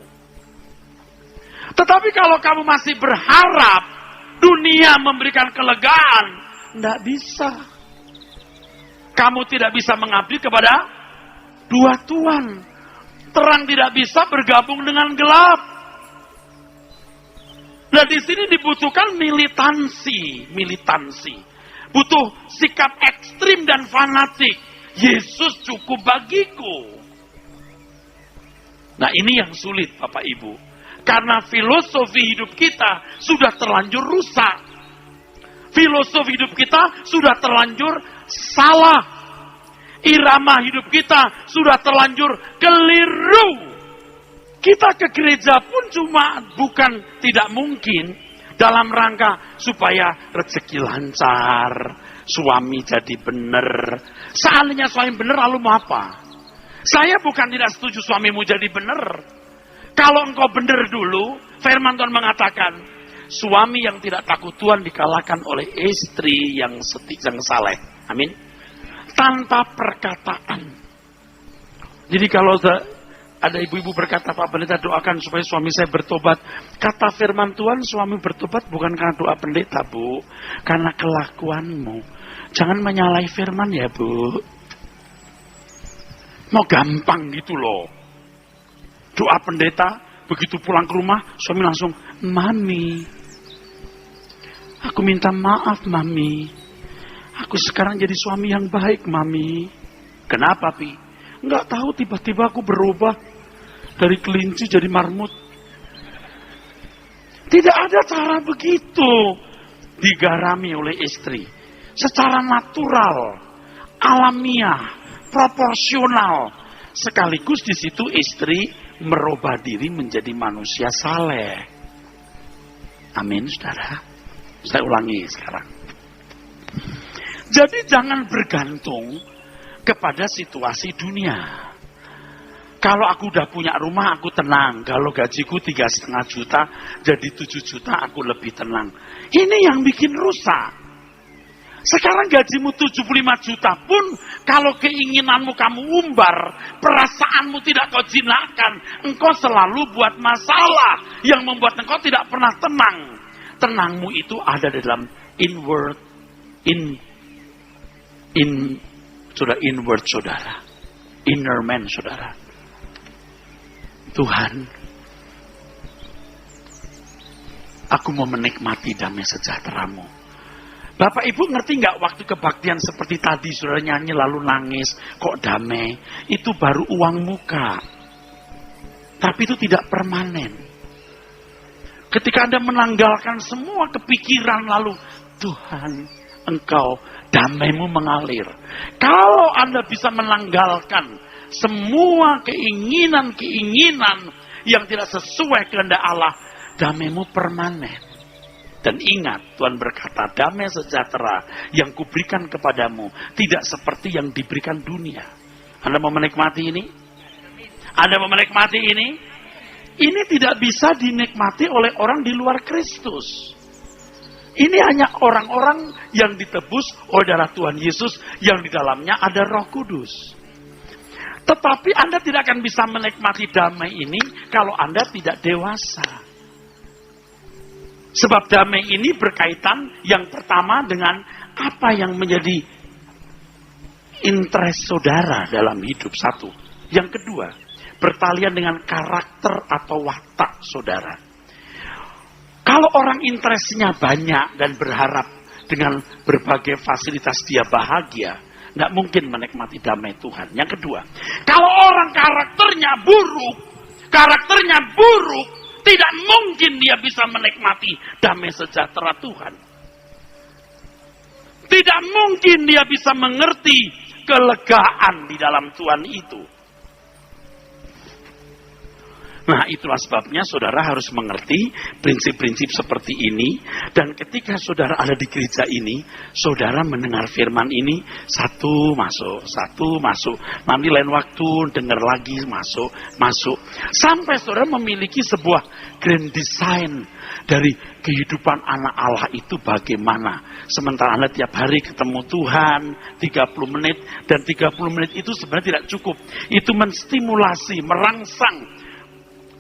Tetapi kalau kamu masih berharap dunia memberikan kelegaan, tidak bisa. Kamu tidak bisa mengabdi kepada dua Tuhan. Terang tidak bisa bergabung dengan gelap. Nah, di sini dibutuhkan militansi. Butuh sikap ekstrim dan fanatik. Yesus cukup bagiku. Nah, ini yang sulit Bapak Ibu. Karena filosofi hidup kita sudah terlanjur rusak. Filosofi hidup kita sudah terlanjur salah. Irama hidup kita sudah terlanjur keliru. Kita ke gereja pun cuma bukan tidak mungkin dalam rangka supaya rezeki lancar, suami jadi benar. Seandainya suami benar lalu mau apa? Saya bukan tidak setuju suamimu jadi benar. Kalau engkau benar dulu, firman Tuhan mengatakan, suami yang tidak takut Tuhan dikalahkan oleh istri yang saleh. Amin. Tanpa perkataan. Jadi kalau ada ibu-ibu berkata, Pak Pendeta doakan supaya suami saya bertobat. Kata firman Tuhan, suami bertobat bukan karena doa pendeta, Bu. Karena kelakuanmu. Jangan menyalahi firman ya, Bu. Mau gampang gitu loh. Doa pendeta, begitu pulang ke rumah, suami langsung, Mami, aku minta maaf, Mami. Aku sekarang jadi suami yang baik, Mami. Kenapa, Pi? Enggak tahu, tiba-tiba aku berubah. Dari kelinci jadi marmut. Tidak ada cara begitu digarami oleh istri. Secara natural, alamiah, proporsional. Sekaligus di situ istri merubah diri menjadi manusia saleh. Amin, saudara. Saya ulangi sekarang. Jadi jangan bergantung kepada situasi dunia. Kalau aku udah punya rumah, aku tenang. Kalau gajiku 3,5 juta, jadi 7 juta, aku lebih tenang. Ini yang bikin rusak. Sekarang gajimu 75 juta pun, kalau keinginanmu kamu umbar, perasaanmu tidak kau jinakkan, engkau selalu buat masalah yang membuat engkau tidak pernah tenang. Tenangmu itu ada di dalam inward, inward saudara. Inner man saudara. Tuhan, aku mau menikmati damai sejahtera-Mu. Bapak Ibu ngerti nggak waktu kebaktian seperti tadi, saudara nyanyi lalu nangis, kok damai? Itu baru uang muka. Tapi itu tidak permanen. Ketika Anda menanggalkan semua kepikiran lalu, Tuhan, Engkau, damaimu mengalir. Kalau Anda bisa menanggalkan semua keinginan-keinginan yang tidak sesuai kehendak Allah, damaimu permanen. Dan ingat, Tuhan berkata, damai sejahtera yang kuberikan kepadamu tidak seperti yang diberikan dunia. Anda mau menikmati ini? Anda mau menikmati ini? Ini tidak bisa dinikmati oleh orang di luar Kristus. Ini hanya orang-orang yang ditebus oleh darah Tuhan Yesus yang di dalamnya ada Roh Kudus. Tetapi Anda tidak akan bisa menikmati damai ini kalau Anda tidak dewasa. Sebab damai ini berkaitan yang pertama dengan apa yang menjadi interest saudara dalam hidup, satu. Yang kedua, bertalian dengan karakter atau watak saudara. Kalau orang interestnya banyak dan berharap dengan berbagai fasilitas dia bahagia, tidak mungkin menikmati damai Tuhan. Yang kedua, kalau orang karakternya buruk, tidak mungkin dia bisa menikmati damai sejahtera Tuhan. Tidak mungkin dia bisa mengerti kelegaan di dalam Tuhan itu. Nah, itulah sebabnya saudara harus mengerti prinsip-prinsip seperti ini. Dan ketika saudara ada di gereja ini, saudara mendengar firman ini, satu masuk. Nanti lain waktu dengar lagi, masuk. Sampai saudara memiliki sebuah grand design dari kehidupan anak Allah itu bagaimana. Sementara Anda tiap hari ketemu Tuhan 30 menit. Dan 30 menit itu sebenarnya tidak cukup. Itu menstimulasi, merangsang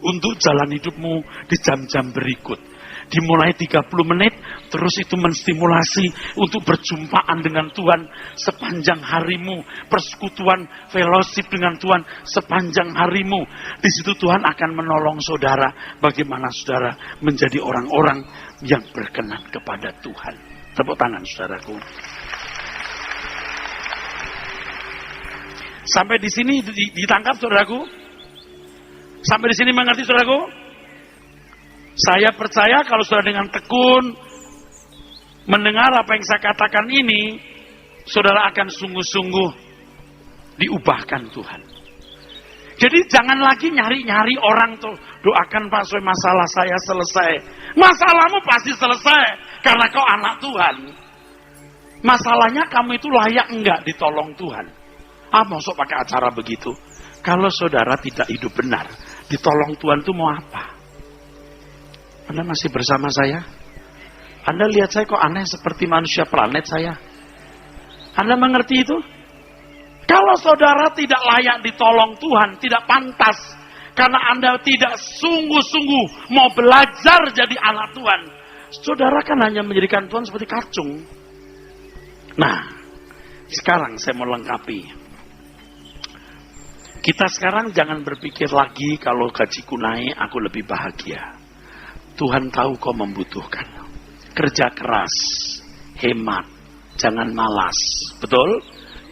untuk jalan hidupmu di jam-jam berikut. Dimulai 30 menit, terus itu menstimulasi untuk berjumpaan dengan Tuhan sepanjang harimu. Persekutuan, fellowship dengan Tuhan sepanjang harimu. Di situ Tuhan akan menolong saudara. Bagaimana saudara menjadi orang-orang yang berkenan kepada Tuhan. Tepuk tangan saudaraku. Sampai di sini ditangkap saudaraku? Sampai di sini mengerti saudaraku? Saya percaya kalau saudara dengan tekun mendengar apa yang saya katakan ini, saudara akan sungguh-sungguh diubahkan Tuhan. Jadi jangan lagi nyari-nyari orang tuh, doakan Pak supaya masalah saya selesai. Masalahmu pasti selesai karena kau anak Tuhan. Masalahnya kamu itu layak enggak ditolong Tuhan. Masuk pakai acara begitu. Kalau saudara tidak hidup benar, ditolong Tuhan itu mau apa? Anda masih bersama saya? Anda lihat saya kok aneh seperti manusia planet saya? Anda mengerti itu? Kalau saudara tidak layak ditolong Tuhan, tidak pantas. Karena Anda tidak sungguh-sungguh mau belajar jadi anak Tuhan. Saudara kan hanya menjadikan Tuhan seperti kacung. Nah, sekarang saya mau lengkapi. Kita sekarang jangan berpikir lagi kalau gajiku naik, aku lebih bahagia. Tuhan tahu kau membutuhkan. Kerja keras, hemat, jangan malas. Betul?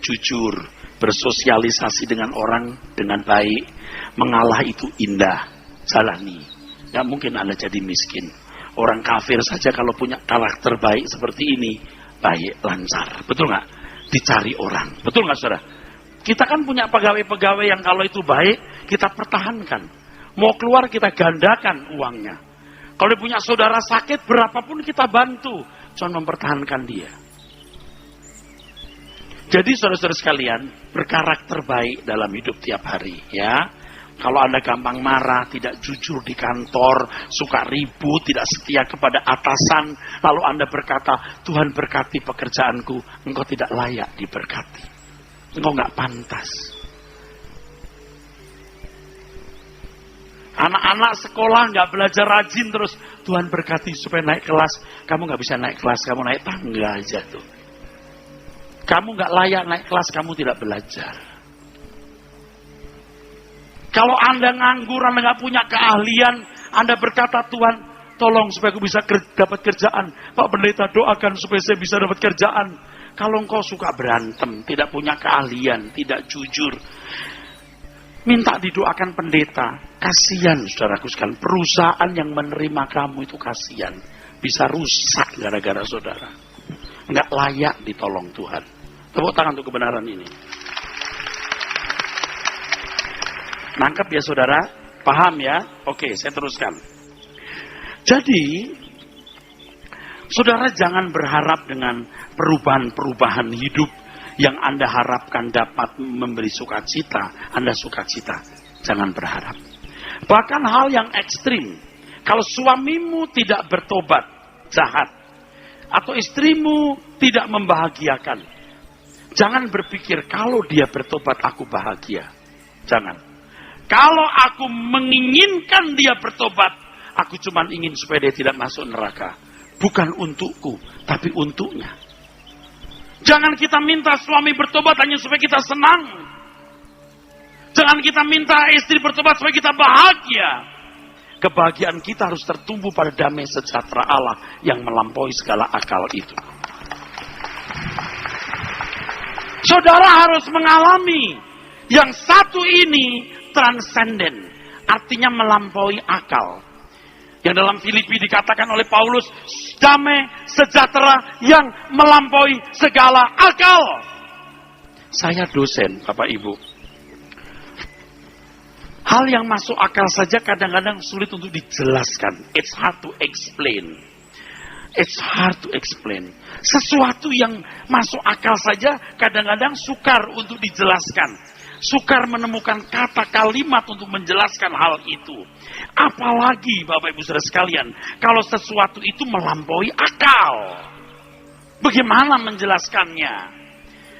Jujur, bersosialisasi dengan orang dengan baik. Mengalah itu indah, jalani. Gak mungkin Anda jadi miskin. Orang kafir saja kalau punya karakter baik seperti ini, baik, lancar. Betul gak? Dicari orang. Betul gak saudara? Kita kan punya pegawai-pegawai yang kalau itu baik, kita pertahankan. Mau keluar kita gandakan uangnya. Kalau dia punya saudara sakit, berapapun kita bantu. Cuma mempertahankan dia. Jadi saudara-saudara sekalian, berkarakter baik dalam hidup tiap hari. Ya. Kalau Anda gampang marah, tidak jujur di kantor, suka ribut, tidak setia kepada atasan. Lalu Anda berkata, Tuhan berkati pekerjaanku, engkau tidak layak diberkati. Engkau nggak pantas. Anak-anak sekolah nggak belajar rajin terus Tuhan berkati supaya naik kelas. Kamu nggak bisa naik kelas, kamu naik tangga aja tuh. Kamu nggak layak naik kelas, kamu tidak belajar. Kalau Anda nganggur, Anda nggak punya keahlian, Anda berkata Tuhan tolong supaya aku bisa dapat kerjaan. Pak Pendeta, doakan supaya saya bisa dapat kerjaan. Kalau engkau suka berantem, tidak punya keahlian, tidak jujur, minta didoakan pendeta. Kasihan saudaraku sekalian, perusahaan yang menerima kamu itu kasihan. Bisa rusak gara-gara saudara. Enggak layak ditolong Tuhan. Tepuk tangan untuk kebenaran ini. Nangkep ya saudara? Paham ya? Oke, saya teruskan. Jadi, saudara jangan berharap dengan perubahan-perubahan hidup yang Anda harapkan dapat memberi sukacita, Anda sukacita. Jangan berharap. Bahkan hal yang ekstrim, kalau suamimu tidak bertobat, jahat, atau istrimu tidak membahagiakan, jangan berpikir kalau dia bertobat aku bahagia. Jangan. Kalau aku menginginkan dia bertobat, aku cuma ingin supaya dia tidak masuk neraka. Bukan untukku, tapi untuknya. Jangan kita minta suami bertobat hanya supaya kita senang. Jangan kita minta istri bertobat supaya kita bahagia. Kebahagiaan kita harus tertumbuh pada damai sejahtera Allah yang melampaui segala akal itu. Saudara harus mengalami yang satu ini transenden, artinya melampaui akal. Yang dalam Filipi dikatakan oleh Paulus, damai sejahtera yang melampaui segala akal. Saya dosen, Bapak Ibu. Hal yang masuk akal saja kadang-kadang sulit untuk dijelaskan. It's hard to explain. It's hard to explain. Sesuatu yang masuk akal saja kadang-kadang sukar untuk dijelaskan. Sukar menemukan kata kalimat untuk menjelaskan hal itu. Apalagi Bapak Ibu Saudara sekalian, kalau sesuatu itu melampaui akal. Bagaimana menjelaskannya?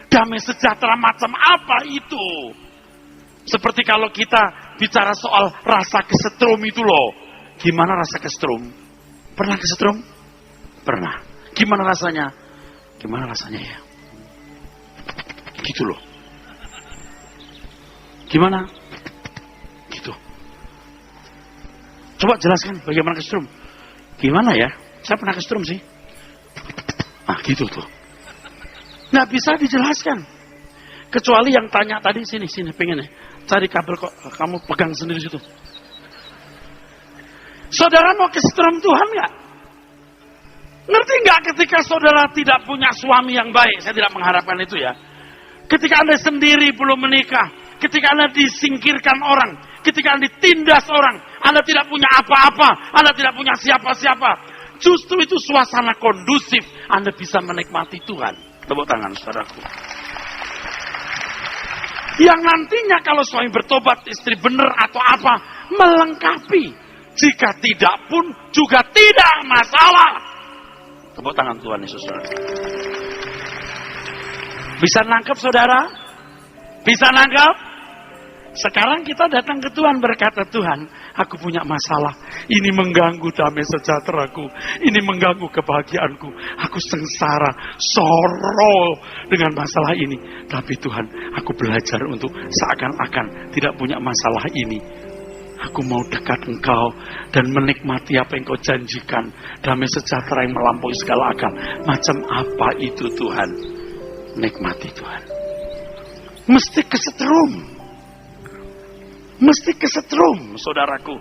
Damai sejahtera macam apa itu? Seperti kalau kita bicara soal rasa kesetrum itu loh. Gimana rasa kesetrum? Pernah kesetrum? Pernah. Gimana rasanya? Gimana rasanya ya? Gitu loh. Gimana? Gitu. Coba jelaskan bagaimana kesetrum. Gimana ya? Saya pernah kesetrum sih. Ah gitu tuh. Nggak bisa dijelaskan. Kecuali yang tanya tadi, sini pengen ya. Cari kabel kok, kamu pegang sendiri situ. Saudara mau kesetrum Tuhan nggak? Ngerti nggak ketika saudara tidak punya suami yang baik? Saya tidak mengharapkan itu ya. Ketika Anda sendiri belum menikah, ketika Anda disingkirkan orang, ketika Anda ditindas orang, Anda tidak punya apa-apa, Anda tidak punya siapa-siapa. Justru itu suasana kondusif, Anda bisa menikmati Tuhan. Tepuk tangan saudaraku. Yang nantinya kalau suami bertobat, istri benar atau apa, melengkapi. Jika tidak pun juga tidak masalah. Tepuk tangan Tuhan Yesus. Bisa nangkep saudara? Bisa nangkep? Sekarang kita datang ke Tuhan berkata, Tuhan, aku punya masalah. Ini mengganggu damai sejahteraku. Ini mengganggu kebahagiaanku. Aku sengsara, sorrow dengan masalah ini. Tapi Tuhan, aku belajar untuk seakan-akan tidak punya masalah ini. Aku mau dekat Engkau dan menikmati apa yang Kau janjikan. Damai sejahtera yang melampaui segala akal. Macam apa itu Tuhan? Nikmati Tuhan. Mesti kesetrum. Mesti kesetrum, saudaraku.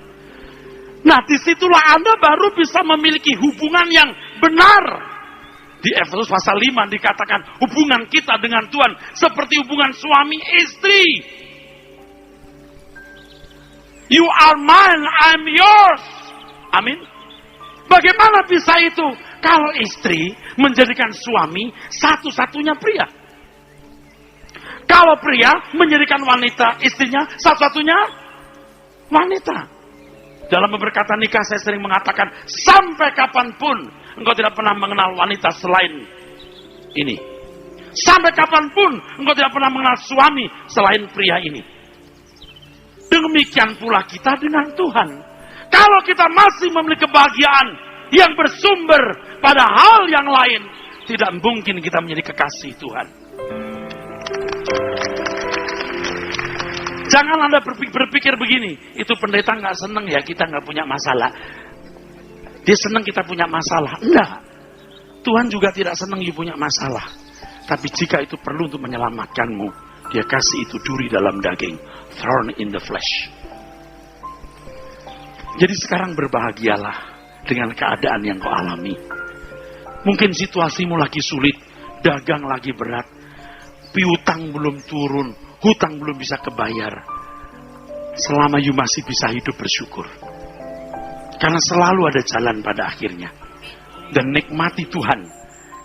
Nah, disitulah Anda baru bisa memiliki hubungan yang benar. Di Efesus pasal 5 dikatakan hubungan kita dengan Tuhan seperti hubungan suami istri. You are mine, I'm yours. Amin. Bagaimana bisa itu? Kalau istri menjadikan suami satu-satunya pria. Kalau pria menjadikan wanita istrinya satu-satunya wanita. Dalam berkata nikah saya sering mengatakan, sampai kapanpun engkau tidak pernah mengenal wanita selain ini. Sampai kapanpun engkau tidak pernah mengenal suami selain pria ini. Demikian pula kita dengan Tuhan. Kalau kita masih memiliki kebahagiaan yang bersumber pada hal yang lain, tidak mungkin kita menjadi kekasih Tuhan. Jangan Anda berpikir begini, itu pendeta nggak seneng ya kita nggak punya masalah. Dia senang kita punya masalah. Enggak. Tuhan juga tidak senang you punya masalah. Tapi jika itu perlu untuk menyelamatkanmu, dia kasih itu duri dalam daging. Thorn in the flesh. Jadi sekarang berbahagialah dengan keadaan yang kau alami. Mungkin situasimu lagi sulit, dagang lagi berat, piutang belum turun, hutang belum bisa kebayar. Selama you masih bisa hidup, bersyukur. Karena selalu ada jalan pada akhirnya. Dan nikmati Tuhan,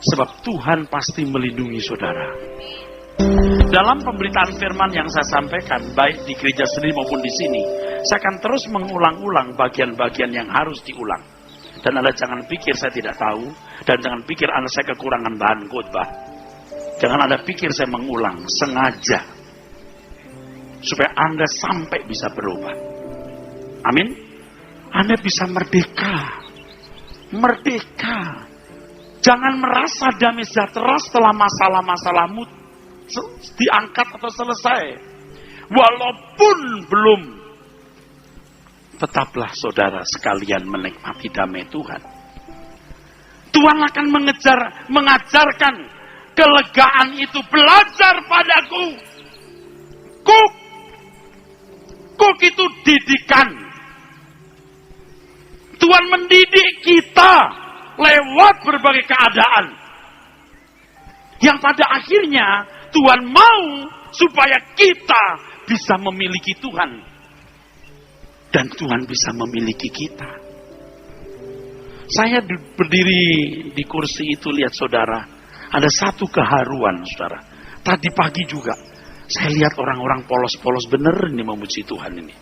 sebab Tuhan pasti melindungi saudara. Dalam pemberitaan firman yang saya sampaikan, baik di gereja sendiri maupun di sini, saya akan terus mengulang-ulang bagian-bagian yang harus diulang. Dan Anda jangan pikir saya tidak tahu, dan jangan pikir Anda saya kekurangan bahan khotbah. Jangan Anda pikir saya mengulang, sengaja. Supaya Anda sampai bisa berubah. Amin. Anda bisa merdeka. Merdeka. Jangan merasa damai sejahtera setelah masalah-masalahmu diangkat atau selesai. Walaupun belum, tetaplah saudara sekalian menikmati damai Tuhan. Tuhan akan mengajarkan kelegaan itu. Belajar padaku. Kuk itu didikan. Tuhan mendidik kita lewat berbagai keadaan. Yang pada akhirnya Tuhan mau supaya kita bisa memiliki Tuhan. Dan Tuhan bisa memiliki kita. Saya berdiri di kursi itu, lihat saudara, ada satu keharuan saudara. Tadi pagi juga saya lihat orang-orang polos-polos bener ini memuji Tuhan ini.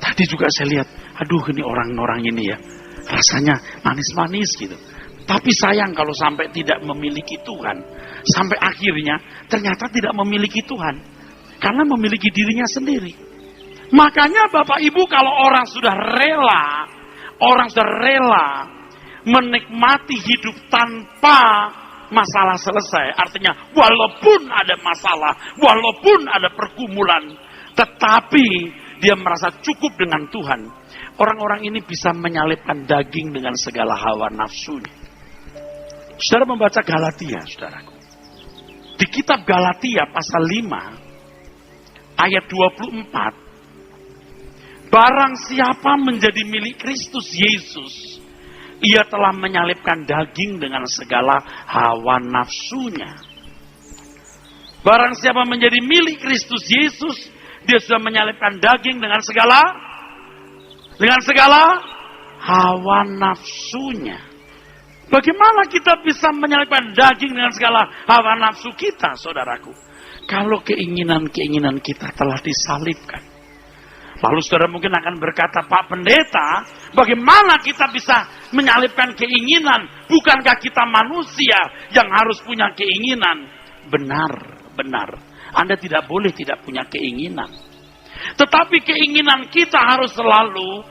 Tadi juga saya lihat, aduh ini orang-orang ini ya, rasanya manis-manis gitu. Tapi sayang kalau sampai tidak memiliki Tuhan. Sampai akhirnya ternyata tidak memiliki Tuhan. Karena memiliki dirinya sendiri. Makanya Bapak Ibu, kalau orang sudah rela menikmati hidup tanpa masalah selesai. Artinya walaupun ada masalah, walaupun ada pergumulan, tetapi dia merasa cukup dengan Tuhan. Orang-orang ini bisa menyalipkan daging dengan segala hawa nafsunya. Saudara membaca Galatia, saudaraku. Di kitab Galatia pasal 5, ayat 24. Barang siapa menjadi milik Kristus Yesus, ia telah menyalipkan daging dengan segala hawa nafsunya. Barang siapa menjadi milik Kristus Yesus, dia sudah menyalipkan daging dengan segala hawa nafsunya. Bagaimana kita bisa menyalipkan daging dengan segala hawa nafsu kita, saudaraku? Kalau keinginan-keinginan kita telah disalibkan. Lalu saudara mungkin akan berkata, Pak Pendeta, bagaimana kita bisa menyalipkan keinginan? Bukankah kita manusia yang harus punya keinginan? Benar. Anda tidak boleh tidak punya keinginan. Tetapi keinginan kita harus selalu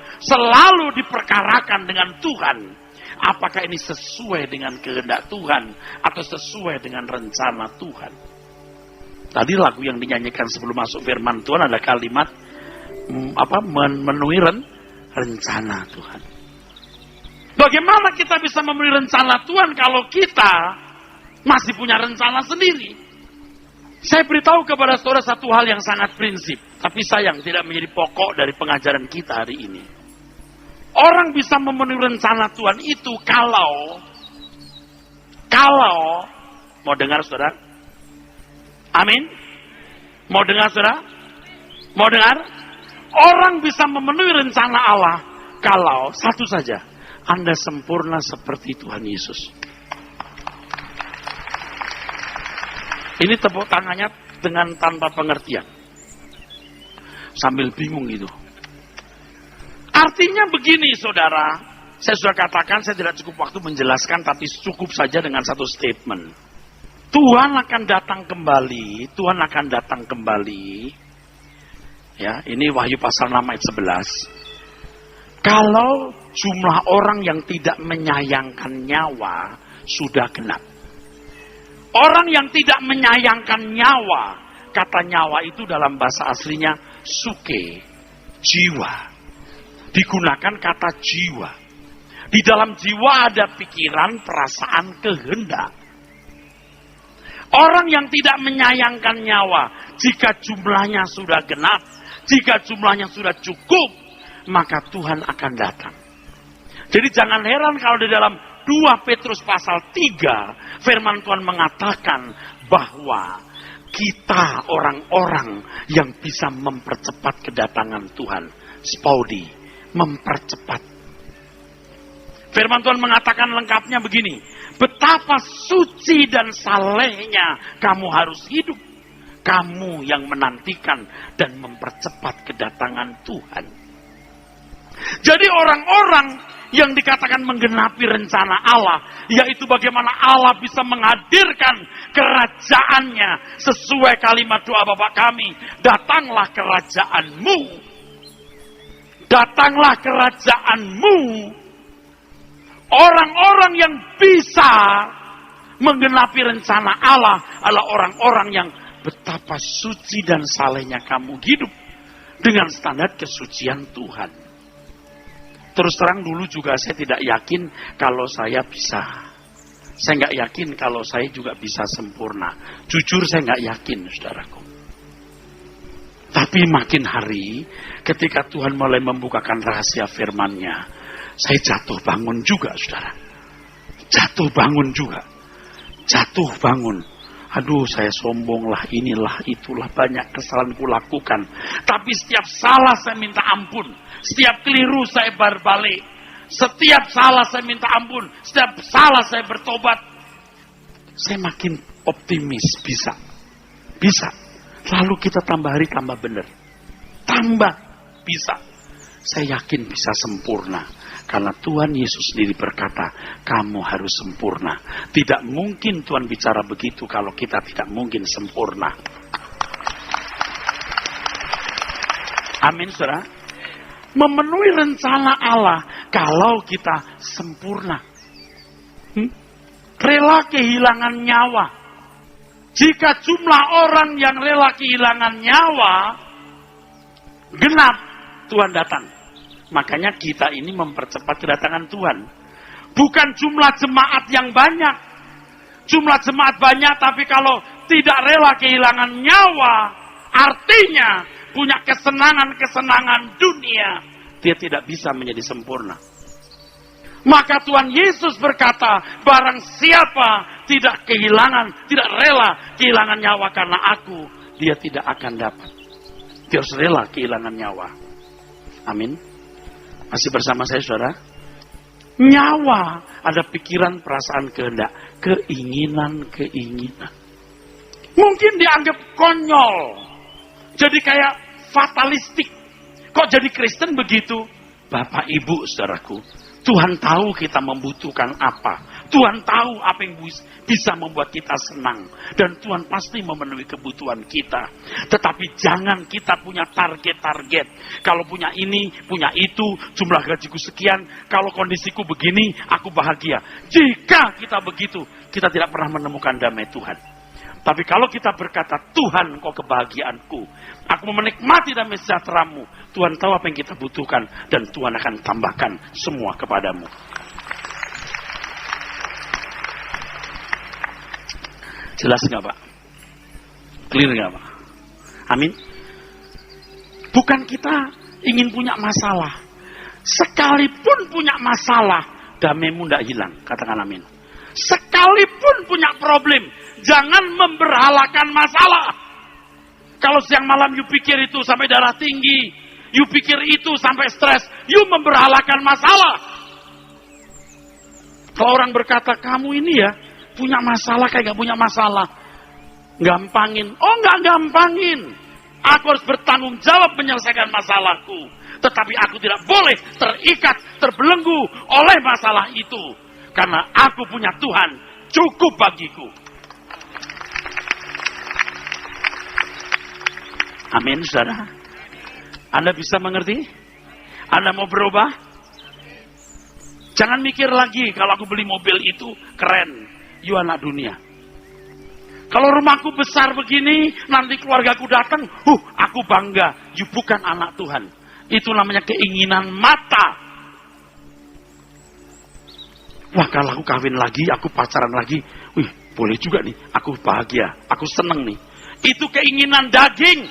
diperkarakan dengan Tuhan. Apakah ini sesuai dengan kehendak Tuhan atau sesuai dengan rencana Tuhan? Tadi lagu yang dinyanyikan sebelum masuk firman Tuhan ada kalimat memenuhi rencana Tuhan. Bagaimana kita bisa memenuhi rencana Tuhan kalau kita masih punya rencana sendiri? Saya beritahu kepada saudara satu hal yang sangat prinsip, tapi sayang tidak menjadi pokok dari pengajaran kita hari ini. Orang bisa memenuhi rencana Tuhan itu kalau mau dengar saudara? Amin? Mau dengar saudara? Mau dengar? Orang bisa memenuhi rencana Allah kalau satu saja, Anda sempurna seperti Tuhan Yesus. Ini tepuk tangannya dengan tanpa pengertian. Sambil bingung gitu. Artinya begini saudara, saya sudah katakan saya tidak cukup waktu menjelaskan, tapi cukup saja dengan satu statement. Tuhan akan datang kembali, Tuhan akan datang kembali. Ya, ini Wahyu pasal 6 ayat 11. Kalau jumlah orang yang tidak menyayangkan nyawa sudah genap. Orang yang tidak menyayangkan nyawa, kata nyawa itu dalam bahasa aslinya suke, jiwa. Digunakan kata jiwa. Di dalam jiwa ada pikiran, perasaan, kehendak. Orang yang tidak menyayangkan nyawa, jika jumlahnya sudah genap, jika jumlahnya sudah cukup, maka Tuhan akan datang. Jadi jangan heran kalau di dalam 2 Petrus pasal 3, firman Tuhan mengatakan bahwa kita orang-orang yang bisa mempercepat kedatangan Tuhan. Spaudi, mempercepat. Firman Tuhan mengatakan lengkapnya begini, betapa suci dan salehnya kamu harus hidup. Kamu yang menantikan dan mempercepat kedatangan Tuhan. Jadi orang-orang yang dikatakan menggenapi rencana Allah, yaitu bagaimana Allah bisa menghadirkan kerajaannya sesuai kalimat doa Bapa kami, datanglah kerajaanmu. Datanglah kerajaanmu. Orang-orang yang bisa menggenapi rencana Allah adalah orang-orang yang betapa suci dan salehnya kamu hidup dengan standar kesucian Tuhan. Terus terang dulu juga saya tidak yakin kalau saya bisa. Saya nggak yakin kalau saya juga bisa sempurna. Jujur saya nggak yakin, saudaraku. Tapi makin hari, ketika Tuhan mulai membukakan rahasia firman-Nya, saya jatuh bangun juga, saudara. Jatuh bangun juga. Jatuh bangun. Aduh, saya sombong lah, inilah, itulah, banyak kesalahan ku lakukan. Tapi setiap salah saya minta ampun. Setiap keliru saya berbalik. Setiap salah saya minta ampun. Setiap salah saya bertobat. Saya makin optimis, bisa. Bisa. Lalu kita tambah hari tambah benar. Tambah bisa. Saya yakin bisa sempurna. Karena Tuhan Yesus sendiri berkata, kamu harus sempurna. Tidak mungkin Tuhan bicara begitu kalau kita tidak mungkin sempurna. Amin, saudara. Memenuhi rencana Allah kalau kita sempurna. Rela kehilangan nyawa. Jika jumlah orang yang rela kehilangan nyawa genap, Tuhan datang. Makanya kita ini mempercepat kedatangan Tuhan. Bukan jumlah jemaat yang banyak. Jumlah jemaat banyak, tapi kalau tidak rela kehilangan nyawa, artinya punya kesenangan-kesenangan dunia, dia tidak bisa menjadi sempurna. Maka Tuhan Yesus berkata, barang siapa tidak rela kehilangan nyawa karena aku, dia tidak akan dapat. Dia harus rela kehilangan nyawa. Amin. Masih bersama saya, saudara? Nyawa ada pikiran, perasaan, kehendak, keinginan. Mungkin dianggap konyol. Jadi kayak fatalistik. Kok jadi Kristen begitu? Bapak, Ibu, saudaraku. Tuhan tahu kita membutuhkan apa. Tuhan tahu apa yang bisa membuat kita senang. Dan Tuhan pasti memenuhi kebutuhan kita. Tetapi jangan kita punya target-target. Kalau punya ini, punya itu, jumlah gajiku sekian. Kalau kondisiku begini, aku bahagia. Jika kita begitu, kita tidak pernah menemukan damai Tuhan. Tapi kalau kita berkata, Tuhan engkau kebahagiaanku, aku menikmati damai sejahtera-Mu, Tuhan tahu apa yang kita butuhkan, dan Tuhan akan tambahkan semua kepadamu. Jelas nggak, Pak? Clear nggak, Pak? Amin. Bukan kita ingin punya masalah. Sekalipun punya masalah, damai-Mu tidak hilang. Katakan amin. Sekalipun punya problem, jangan memberhalakan masalah. Kalau siang malam you pikir itu sampai darah tinggi, you pikir itu sampai stres, you memberhalakan masalah. Kalau orang berkata, kamu ini ya punya masalah kayak gak punya masalah, gampangin. Oh, gak gampangin. Aku harus bertanggung jawab menyelesaikan masalahku. Tetapi aku tidak boleh terikat, terbelenggu oleh masalah itu. Karena aku punya Tuhan, cukup bagiku. Amin, saudara. Anda bisa mengerti? Anda mau berubah? Jangan mikir lagi, kalau aku beli mobil itu keren. You anak dunia. Kalau rumahku besar begini, nanti keluargaku datang, aku bangga. You bukan anak Tuhan. Itu namanya keinginan mata. Wah, kalau aku kawin lagi, aku pacaran lagi, wih, boleh juga nih, aku bahagia, aku seneng nih. Itu keinginan daging.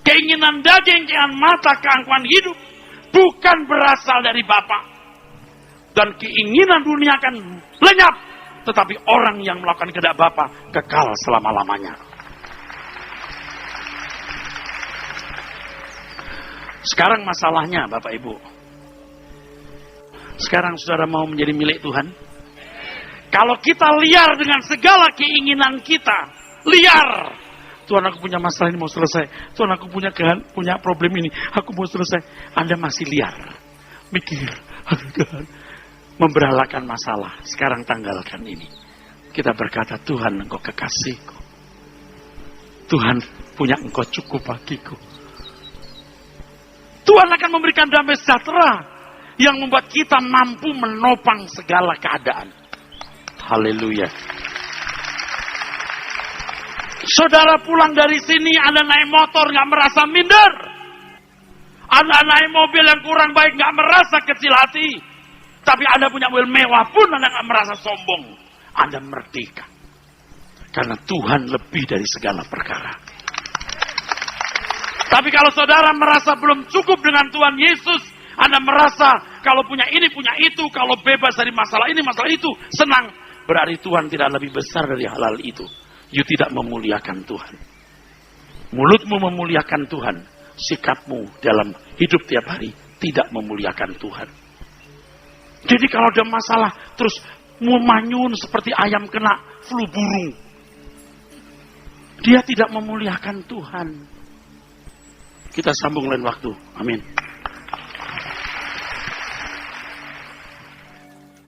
Keinginan daging, keinginan mata, keangkuhan hidup. Bukan berasal dari Bapa. Dan keinginan dunia akan lenyap. Tetapi orang yang melakukan kehendak Bapa kekal selama-lamanya. Sekarang masalahnya Bapak Ibu. Sekarang saudara mau menjadi milik Tuhan? Kalau kita liar dengan segala keinginan kita, liar. Tuhan, aku punya masalah ini mau selesai. Tuhan, aku punya problem ini, aku mau selesai. Anda masih liar. Mikir, memberhalakan masalah. Sekarang tanggalkan ini. Kita berkata, Tuhan, Engkau kekasihku. Tuhan, punya Engkau cukup bagiku. Tuhan akan memberikan damai sejahtera yang membuat kita mampu menopang segala keadaan. Haleluya. Saudara pulang dari sini, Anda naik motor gak merasa minder. Anda naik mobil yang kurang baik gak merasa kecil hati. Tapi Anda punya mobil mewah pun Anda gak merasa sombong. Anda merdeka. Karena Tuhan lebih dari segala perkara. Tapi kalau saudara merasa belum cukup dengan Tuhan Yesus, Anda merasa kalau punya ini, punya itu, kalau bebas dari masalah ini, masalah itu, senang. Berarti Tuhan tidak lebih besar dari hal-hal itu. You tidak memuliakan Tuhan. Mulutmu memuliakan Tuhan. Sikapmu dalam hidup tiap hari tidak memuliakan Tuhan. Jadi kalau ada masalah, terus manyun seperti ayam kena flu burung. Dia tidak memuliakan Tuhan. Kita sambung lain waktu. Amin.